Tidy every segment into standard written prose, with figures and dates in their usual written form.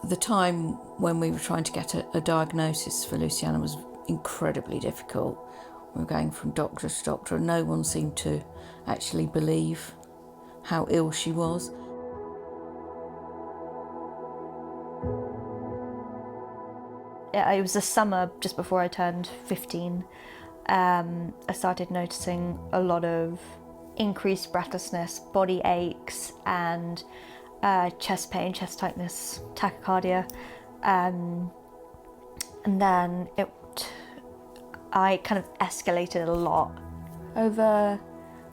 The time when we were trying to get a diagnosis for Luciana was incredibly difficult. We were going from doctor to doctor and no one seemed to actually believe how ill she was. It was the summer just before I turned 15. I started noticing a lot of increased breathlessness, body aches and chest pain, chest tightness, tachycardia. And then I kind of escalated a lot over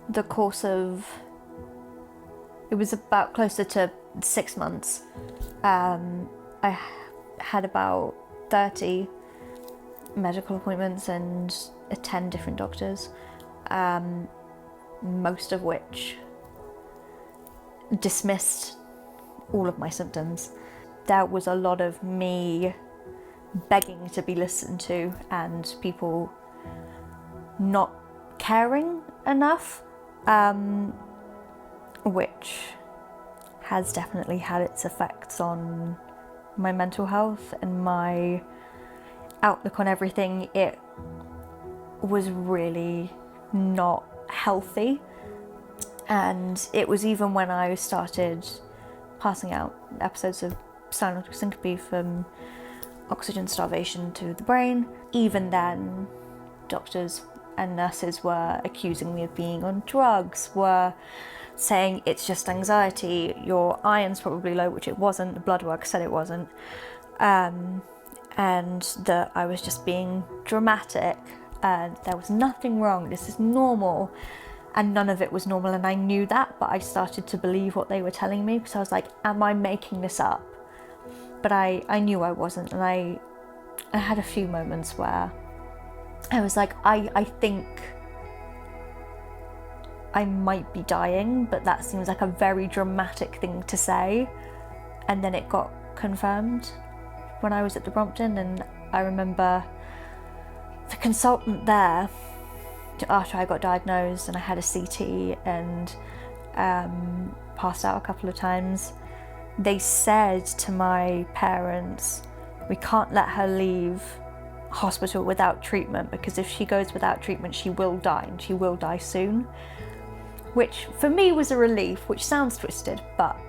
the course of, it was about closer to 6 months. I had about 30 medical appointments and 10 different doctors, most of which dismissed all of my symptoms. There was a lot of me begging to be listened to and people not caring enough, which has definitely had its effects on my mental health and my outlook on everything. It was really not healthy, and it was even when I started passing out episodes of silent syncope from oxygen starvation to the brain. Even then, doctors and nurses were accusing me of being on drugs, were saying it's just anxiety, your iron's probably low, which it wasn't, the blood work said it wasn't, and that I was just being dramatic and there was nothing wrong, this is normal. And none of it was normal, and I knew that, but I started to believe what they were telling me because I was like, am I making this up? But I knew I wasn't, and I had a few moments where I was like, I think I might be dying, but that seems like a very dramatic thing to say. And then it got confirmed when I was at the Brompton, and I remember the consultant there, after I got diagnosed and I had a CT and passed out a couple of times, they said to my parents, we can't let her leave hospital without treatment, because if she goes without treatment she will die, and she will die soon. Which for me was a relief, which sounds twisted, but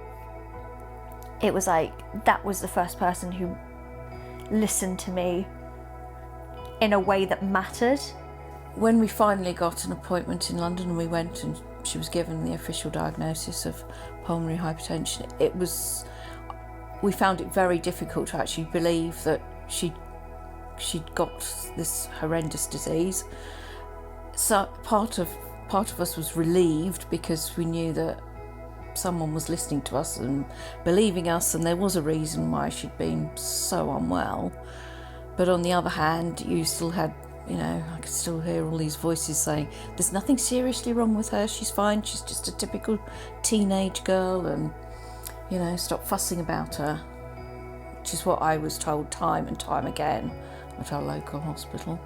it was like, that was the first person who listened to me in a way that mattered. When we finally got an appointment in London and we went and she was given the official diagnosis of pulmonary hypertension, we found it very difficult to actually believe that she'd got this horrendous disease. So part of us was relieved because we knew that someone was listening to us and believing us, and there was a reason why she'd been so unwell. But on the other hand, you still had, I could still hear all these voices saying, there's nothing seriously wrong with her, she's fine, she's just a typical teenage girl, and, stop fussing about her. Which is what I was told time and time again at our local hospital.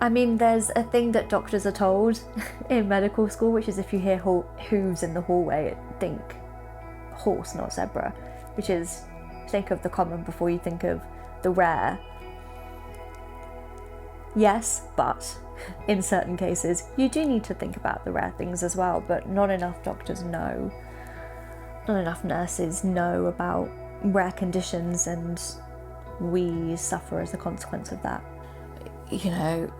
I mean, there's a thing that doctors are told in medical school, which is if you hear hooves in the hallway, think horse, not zebra, which is think of the common before you think of the rare. Yes, but in certain cases you do need to think about the rare things as well, but not enough doctors know, not enough nurses know about rare conditions, and we suffer as a consequence of that.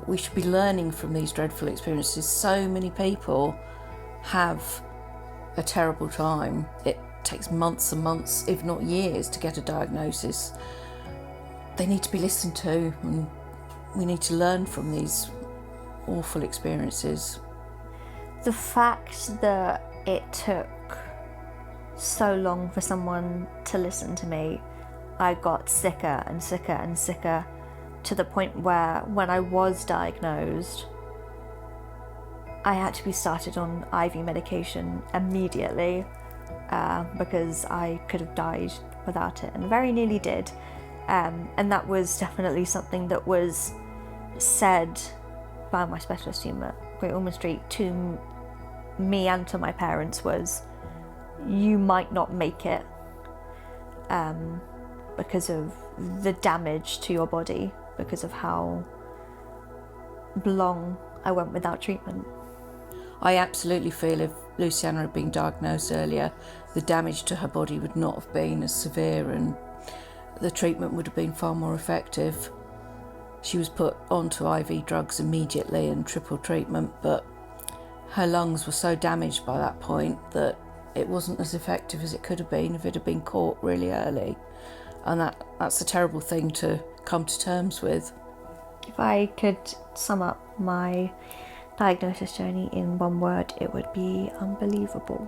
We should be learning from these dreadful experiences. So many people have a terrible time. It takes months and months, if not years, to get a diagnosis. They need to be listened to, and we need to learn from these awful experiences. The fact that it took so long for someone to listen to me, I got sicker and sicker and sicker, to the point where when I was diagnosed, I had to be started on IV medication immediately, because I could have died without it, and very nearly did. And that was definitely something that was said by my specialist team at Great Ormond Street to me and to my parents was, you might not make it, because of the damage to your body, because of how long I went without treatment. I absolutely feel if Luciana had been diagnosed earlier, the damage to her body would not have been as severe and the treatment would have been far more effective. She was put onto IV drugs immediately and triple treatment, but her lungs were so damaged by that point that it wasn't as effective as it could have been if it had been caught really early. And that's a terrible thing to come to terms with. If I could sum up my diagnosis journey in one word, it would be unbelievable.